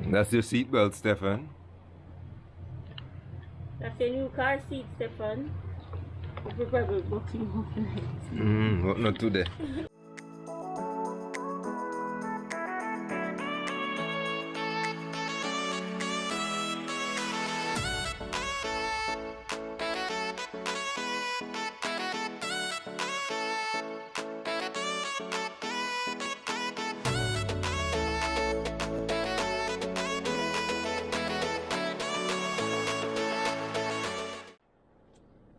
That's your seatbelt, Stefan. That's your new car seat, Stefan. What not today?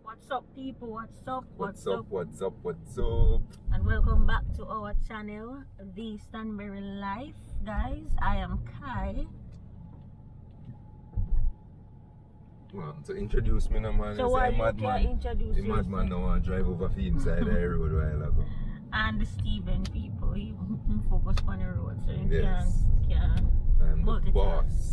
What's up, people? What's up? What's up? And welcome back to our channel, The Stanberry Life. Guys, I am Kai. Well, to introduce me, no man. So why you can't introduce the madman now want to drive over the inside the road a while ago. And the Steven people, he focus on the road, so you Yes. can't I'm the multitask. boss.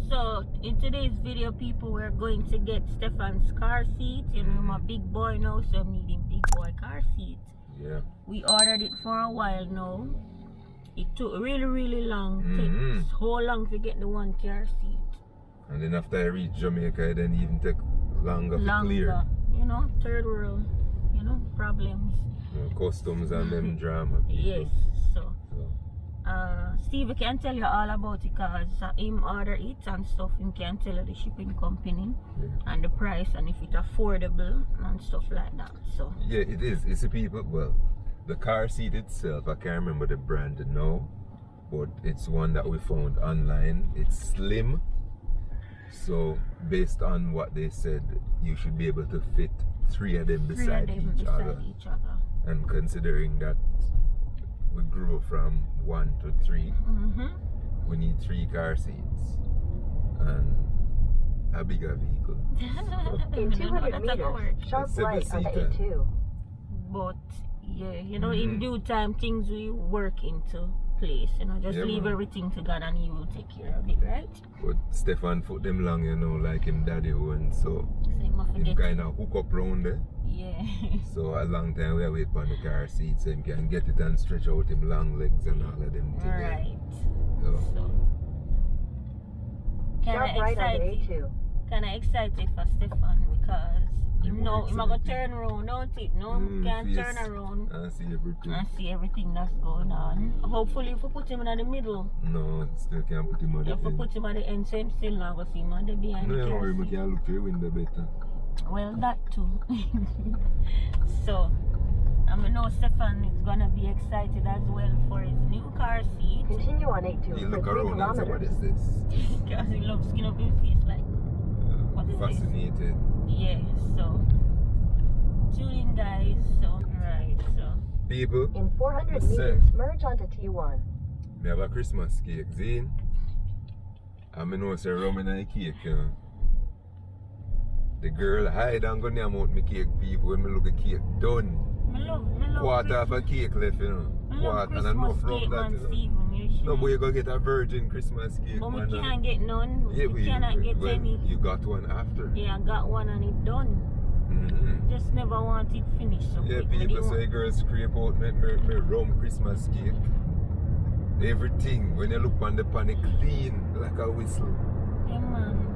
So in today's video, people, we're going to get Stefan's car seat. You know, I'm a big boy now, so I'm needing big boy car seat. Yeah. We ordered it for a while now. It took really long. Takes so long to get the one car seat. And then after I reach Jamaica, it then even take longer to clear. You know, third world, you know, problems. You know, customs and them drama. People. Yes, so. Steve can tell you all about it because him order it and stuff. Him can tell you the shipping company and the price and if it's affordable and stuff like that. So yeah, it is. It's the people. Well, the car seat itself, I can't remember the brand now, but it's one that we found online. It's slim, so based on what they said, you should be able to fit three of them beside each other. And considering that we grew from 1 to 3, we need 3 car seats and a bigger vehicle. In 200 meters, sharp right on the A2. But yeah, you know, in due time things will work into place. You know, just leave everything to God and He will take care of it, right? But Stefan foot them long, you know, like him daddy one, so him kind of hook up round there. Yeah. So a long time we wait for the car seat so him can get it and stretch out him long legs and all of them things. Right. So sharp right on the A2. Kind of excited for Stefan because you know I'm gonna turn around, don't it? No, can't turn around and see everything that's going on. Hopefully, if we put him in the middle, no, still can't put him on the end. If we put him at the end, so him still not gonna see him on the behind. No, don't worry, we can look through the window better. Well, that too. So, I know Stefan is gonna be excited as well for his new car seat. Continue on A2 He for look 3 around and say, what is this? Because he loves skin up his face like, what is fascinated. this? Yeah, so tune in, guys. So, right, so people, in 400 meters, merge onto T1. We have a Christmas cake, Zine. And I know say rum in a cake, you know. The girl hide and go name out my cake, people, when I look at cake done. Me love quarter of a cake left, you know. Quarter and enough rum that, you know. No, but you go get a virgin Christmas cake, but man. we can't get none. Yeah, we cannot get any. You got one after. Yeah, I got one and it done. Just never want it finished. So yeah, people say girls scrape out my rum Christmas cake. Everything, when you look on the pan, it clean like a whistle. Yeah, man.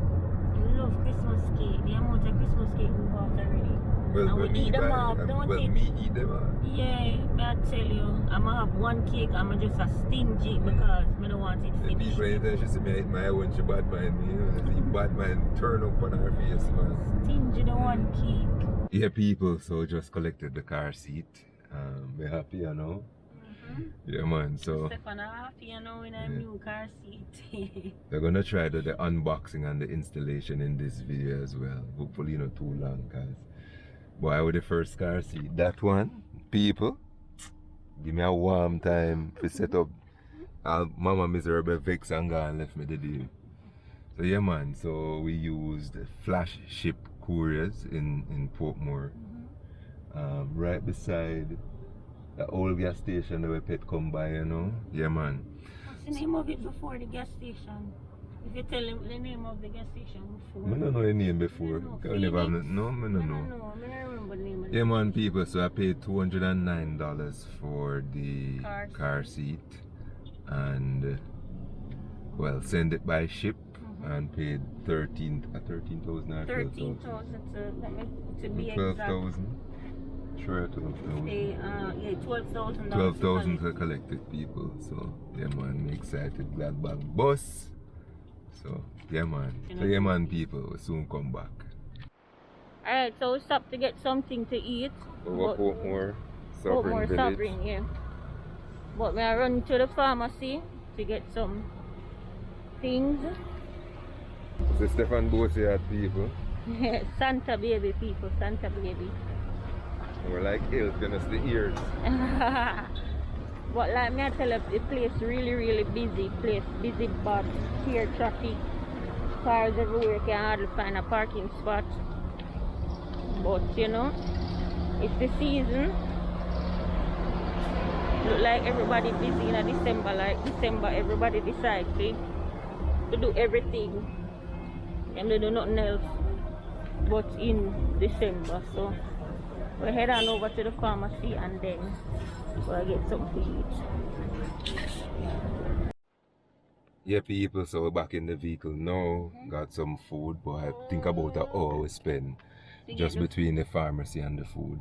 I love Christmas cake. The amount of Christmas cake we bought already. Well, we eat them up, don't well, it? me eat them up. Yeah, I tell you, I'm gonna have one cake. I'm just a stingy because I don't want it finished. People anytime she see me eat my when she bad mind me, you know, see bad mind turn up on her face, man. Stingy the one cake. Yeah, people, so just collected the car seat. We're happy, you know. Yeah, man, so Stefan happy, you know, in a new car seat. we're gonna try the unboxing and the installation in this video as well. Hopefully not too long, guys. Boy, with the first car seat, that one, people, give me a warm time to set up. Mama miserable vex and go and left me the deal. So yeah, man, so we used flash ship couriers in Portmore, right beside the old gas station that we pet come by, you know. Yeah, man. What's the name of it before the gas station? If you tell him the name of the gas station before. I don't know the name before. I never have no, I don't know. I don't remember the name of the yeah, man, people, so I paid $209 for the car seat. And well, send it by ship and paid 13,000 or 13,000 to be exact. 12,000. Sure, 12,000. Yeah, 12,000. 12,000 to collected people. So yeah man, me excited, glad bag bus. So yeah man. So yeah man people will soon come back. Alright, so we stopped to get something to eat. More suffering, yeah. But I run to the pharmacy to get some things. So Stefan Bose had people. Santa baby people, Santa baby. We're like elf, you know, the ears. But like me I tell you, the place really busy place, busy bad, here traffic, cars everywhere, can hardly find a parking spot. But you know, it's the season. Look like everybody busy in December, like December everybody decides to do everything and they do nothing else but in December. So we head on over to the pharmacy and then we'll get something to eat. Yeah people, so we're back in the vehicle now. Got some food, but I think about an hour we spend just between the pharmacy and the food.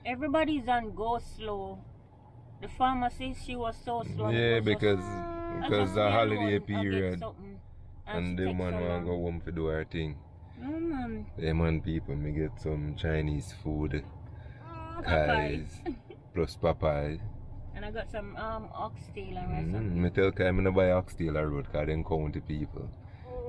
Everybody's on go slow. The pharmacist, she was so slow. Yeah, because the holiday period and the man want to go home to do her thing. Yeah man people, me get some Chinese food, Kai's plus Popeyes. And I got some oxtail and something. Me tell Kai me no buy oxtail a road because them county people.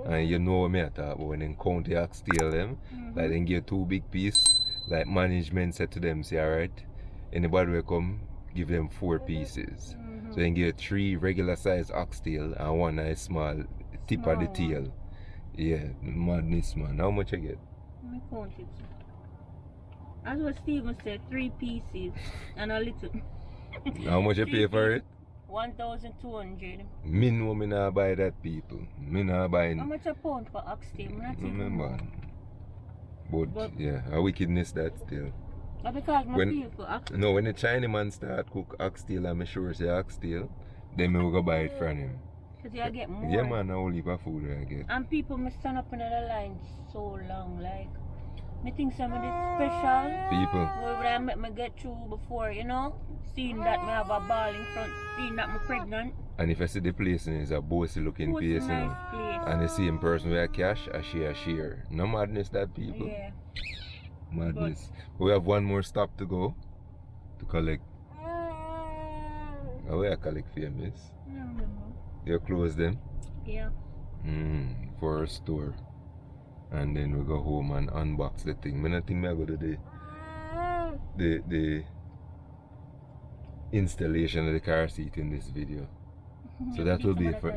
And you know what me I talk about when them county oxtail them, like they give 2 big piece, like management said to them, say alright, anybody will come, give them 4 pieces. So they give 3 regular size oxtail and 1 nice small tip of the tail. Yeah, madness man. How much I get? Me count it. As what Steven said, 3 pieces and a little. How much you pay for it? 1,200. Me know me not buy that people. Me not buying. How much a pound for oxtail? Remember. But yeah, a wickedness that still. Because my feel for oxtail. No, when the Chinese man start cook oxtail and me sure say oxtail, then me will go buy it from him. Because you get more. Yeah man, I will leave a food I get. And people must stand up in the line so long, like. I think some of this special people where I make me get through before, you know, seeing that me have a ball in front, seeing that I'm pregnant. And if I see the place and it's a bossy looking place, you know, and the same person with a cash, I share. No madness that people. Yeah. Madness. But we have one more stop to go to collect. How will I collect for you, miss? I don't remember. You close them? Yeah. For a store. And then we go home and unbox the thing. I don't think I go to the installation of the car seat in this video. So that will be for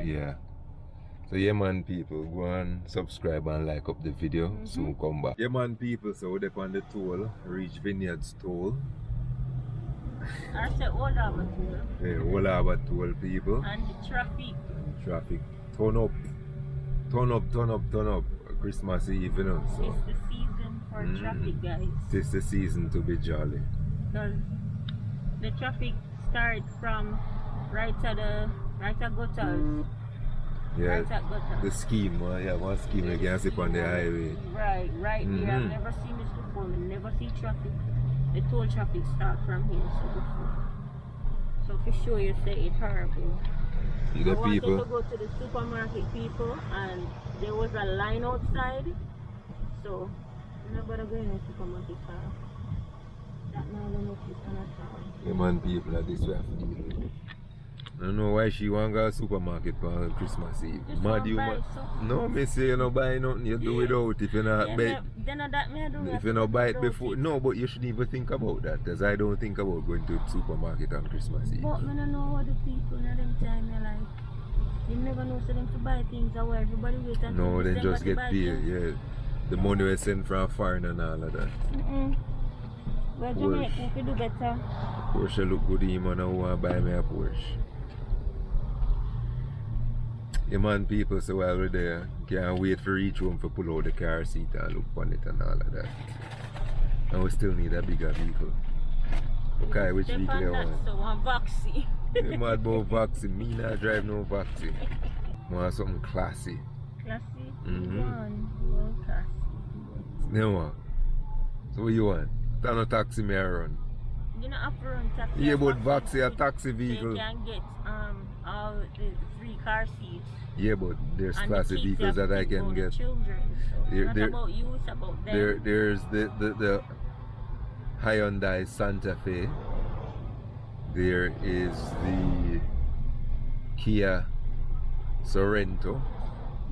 So yeah man people, go and subscribe and like up the video. Soon come back. Yeah man people, so we're on the toll. Reach Vineyards toll. I said all over toll. Yeah, all over toll people. And the traffic. Traffic. Turn up. Turn up, turn up, turn up. Christmas Eve, you know. So. It's the season for traffic, guys. It's the season to be jolly. Because the traffic starts from right at Gutters. Yeah, right at Gutters. The scheme, one scheme you can see on the highway. Right there. I've never seen this before. We never see traffic. The toll traffic starts from here, so for sure you say it's horrible. See the I wanted people? to go to the supermarket people and there was a line outside, so I'm not gonna go in the supermarket car. That now I don't know if it's gonna try. Yeah man people are this way have to deal with. I don't know why she want to go to the supermarket for Christmas Eve. Just Mad you man. No, me say you don't buy nothing, you do without if you not buy. If you not buy it before, no, but you shouldn't even think about that, because I don't think about going to the supermarket on Christmas Eve. But I don't know what the people in them time you like. You never know so them to buy things or where everybody wait until no, then just get paid, things. The money we send from foreign and all of that. Well, Jamaica could do better. Porsche look good in man, I want to buy me a Porsche. Yeah man people, so while we're there, can't wait for each one to pull out the car seat and look on it and all of that. And we still need a bigger vehicle. Okay, which vehicle you want? So one Voxy. You mad about Voxy? Me not drive no Voxy. Want something classy. Classy? Mm-hmm. Well, classy. You want? So what you want? That's no taxi me run. You know, up run taxi. Yeah, but Vaxi a taxi vehicle. They can get all the 3 car seats. Yeah, but there's And classy the kids vehicles have that I to can go get. Children. So There- it's there- not about you, it's about them. There's the Hyundai Santa Fe. There is the Kia Sorento.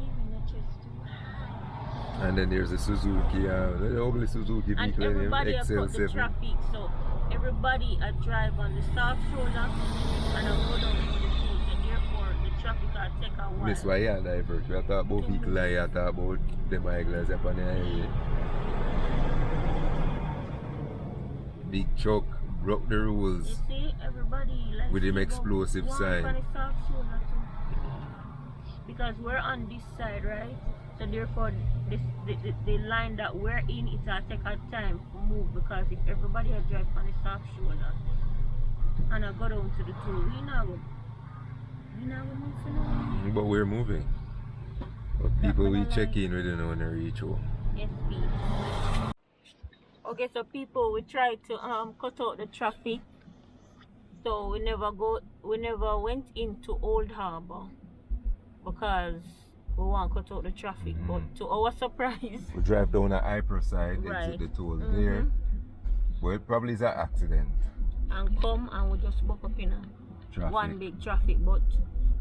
Even the chest too. And then there's the Suzuki, the ugly Suzuki And vehicle, everybody have got the XL7. traffic, so everybody drive on the soft shoulder and go down to the road, and therefore the traffic will take a while. This why you divert. We are talking about vehicle, you are talking about them vehicles up on the highway. Big truck broke the You rules. see, everybody like With them go explosive on sign. the soft shoulder too. Because we're on this side, right? So therefore, the line that we're in, it will take a time to move, because if everybody had drive on the soft shoulder and I go down to the tool, we now move for now. But we're moving. But people we check in, we don't know when they reach home. Yes, please. Okay, so people, we try to cut out the traffic. So we never went into Old Harbor because we want to cut out the traffic. But to our surprise, We drive down the Hyper side, Right. exit the toll there. Well, it probably is an accident. and come and we just buck up in a Traffic. one big traffic. But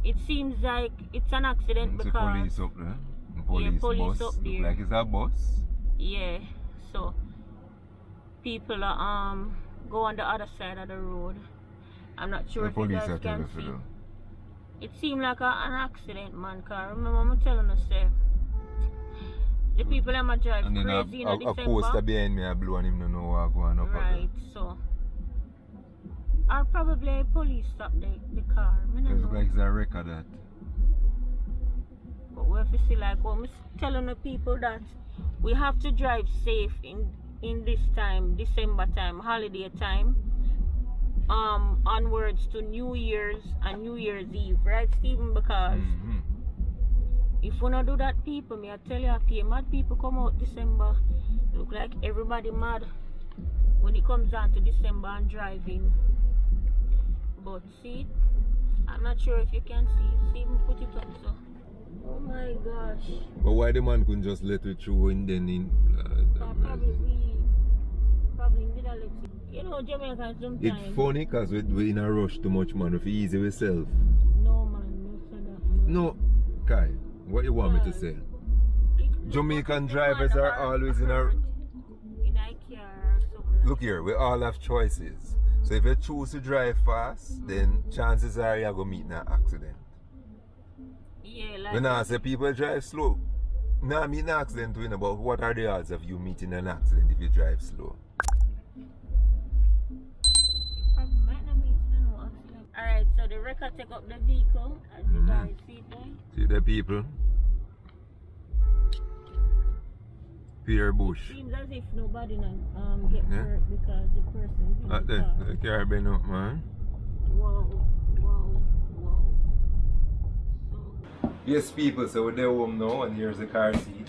it seems like it's an accident It's a because police up there. Police, police bus. up there. Look like it's a bus. yeah, so people are go on the other side of the road. I'm not sure The if you police guys are can telling see. you. It seemed like an accident, man. Cause remember, I'm telling you, say the people that might drive And then crazy in a December. poster behind me, I blew and him don't know what going up. Right, so or probably police stop the car. I It don't looks know. like it's a record that. But we have to see, like what I'm telling the people, that we have to drive safe in this time, December time, holiday time, onwards to New Year's and New Year's Eve, right, Stephen? Because if we not do that, people, me I tell you, okay, mad people come out December, look like everybody mad when it comes down to December and driving. But see, I'm not sure if you can see. Stephen, put it up, so. Oh my gosh. But why the man couldn't just let it through and then in? Probably did a let it. You know, Jamaica sometimes. It's funny because we're in a rush too much, man. If easy yourself. No man, no say that. Man. No, Kai, what you want me to say? Jamaican drivers are always in a. In a car or something. Look here, we all have choices. So if you choose to drive fast, then chances are you're going to meet in an accident. Yeah, like. When I say people drive slow, no, I mean an accident too, but what are the odds of you meeting an accident if you drive slow? Alright, so the wrecker take up the vehicle, as you guys see there. See the people? Pierre Bush. Seems as if nobody get hurt because the person's in the car. The car been up, man. Whoa. So, Yes, people, so we're there home now, and here's the car seat.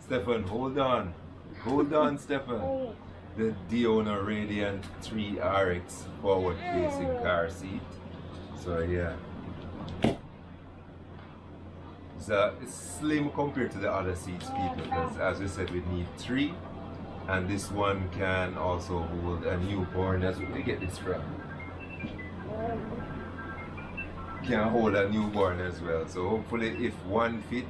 Stefan, hold on. Hold on, Stefan. The Diona Radiant 3 RX forward facing car seat. So yeah, it's slim compared to the other seats, people, because as we said, we need 3, and this one can also hold a newborn. That's where we get this from. Can hold a newborn as well. So hopefully if one fit,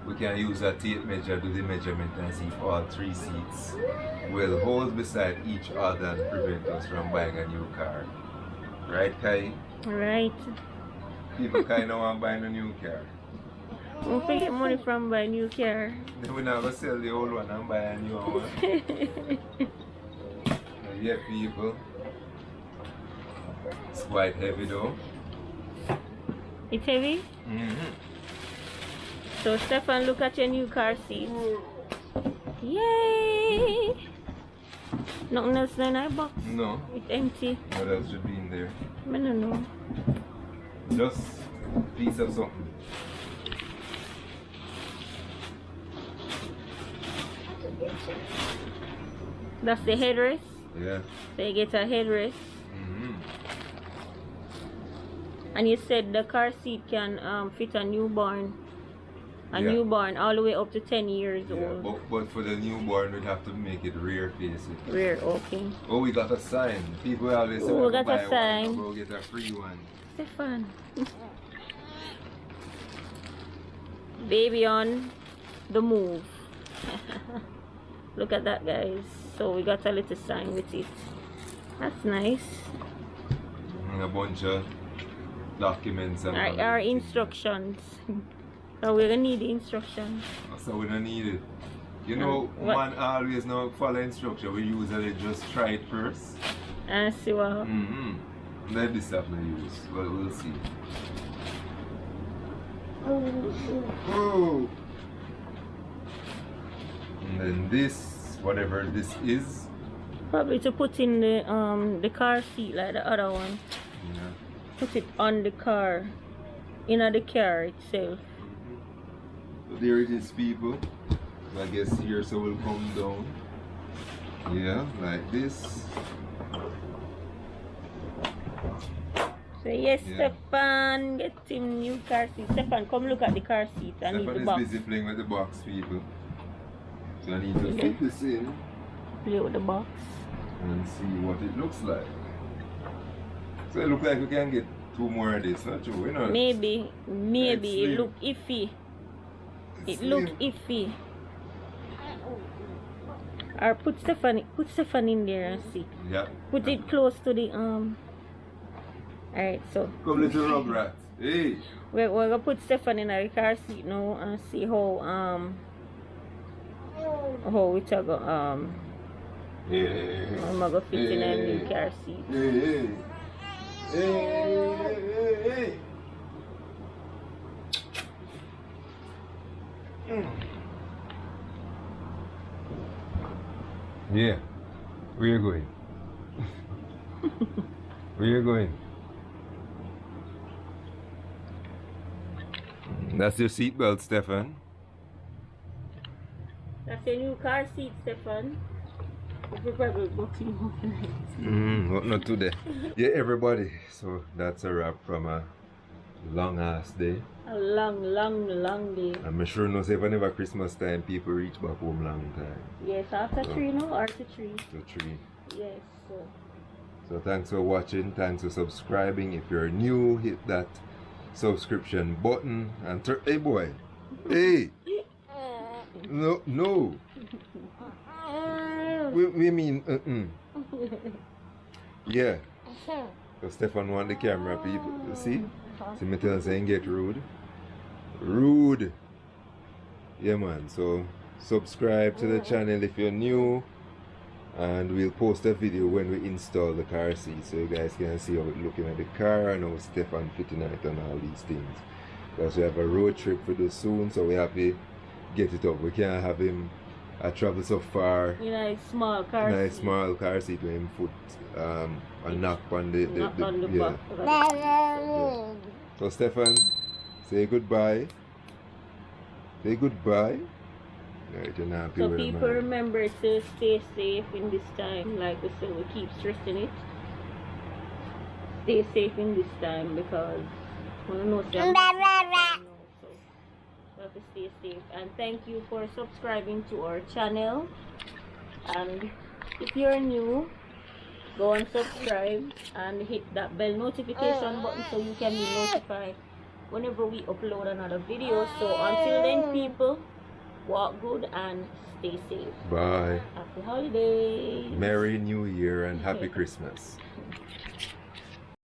we can use a tape measure, do the measurement, and see if all 3 seats will hold beside each other and prevent us from buying a new car. Right, Kai? right. People kind of want buying a new car. We'll get money from buy new car. Then we never sell the old one and buy a new one. Yeah, people. It's quite heavy though. It's heavy? So Stefan, look at your new car seat. Yay! Nothing else in that box? No. It's empty. What else should be in there? I don't know. Just a piece of something. That's the headrest. Yeah. So you get a headrest. Mm-hmm. And you said the car seat can fit a newborn. A Yeah. newborn all the way up to 10 years Yeah, old. but for the newborn, we'd have to make it rear facing. Rear, okay. Oh, we got a sign. People always say, Oh, we got buy a sign. One, we'll get a free one. Stefan. Baby on the move. Look at that, guys. So we got a little sign with it. That's nice. And a bunch of documents and all Our these things. instructions. So we're gonna need the instructions. So we don't need it. You know, What? man always know follow instruction. We usually just try it first. And see what. Let this stuff no use, but we'll see. Oh. And then this, whatever this is, Probably to put in the car seat like the other one. yeah. Put it on the car. In the car itself. So there it is, people. I guess here so will come down. Yeah, like this. So yes, Yeah. Stefan, get him new car seat. Stefan, come look at the car seat. I need Stefan the is box. busy playing with the box, people. So I need to fit this in Play with the box. and see what it looks like. So it looks like we can get 2 more of this, not true? You know, Maybe It's it slim. look iffy. It slim. look iffy. Or put Stefan in there and see. Yeah. Put it close to the Alright, so Come little rugrat. Hey. we're gonna put Stefan in the car seat now and see how it a go Hey. I'm gonna fit in a new car seat. Hey, hey. Hey. Yeah. Where you going? Where you going? That's your seatbelt, Stefan. That's your new car seat, Stefan. Not today. Yeah, everybody. So that's a wrap from a long ass day. A long day. I'm sure no say whenever Christmas time people reach back home long time. Yes, after So- 3 no? After 3. So 3. Yes, so. So thanks for watching, thanks for subscribing. If you're new, hit that subscription button and hey boy. Hey! No. We mean Yeah. So Stefan want the camera, people. You see? See me tell saying get rude. Rude. Yeah man. So subscribe to the channel if you're new. And we'll post a video when we install the car seat so you guys can see how it's looking at the car and how Stefan fitting it and all these things. Because we have a road trip to do soon, so we have to get it up. We can't have him travel so far. You know, it's small car Nice seat. small car seat with him foot a knock on the Knock on the yeah. back. Yeah. So Stefan, say goodbye. Say goodbye. Right, you're not happy So with him, people man. remember to stay safe in this time. Like we said, we keep stressing it. Stay safe in this time because we don't know so we have to stay safe. And thank you for subscribing to our channel. And if you're new, go and subscribe and hit that bell notification button so you can be notified whenever we upload another video. So until then, people, walk good and stay safe. Bye. Happy holidays. Merry New Year and Happy Christmas.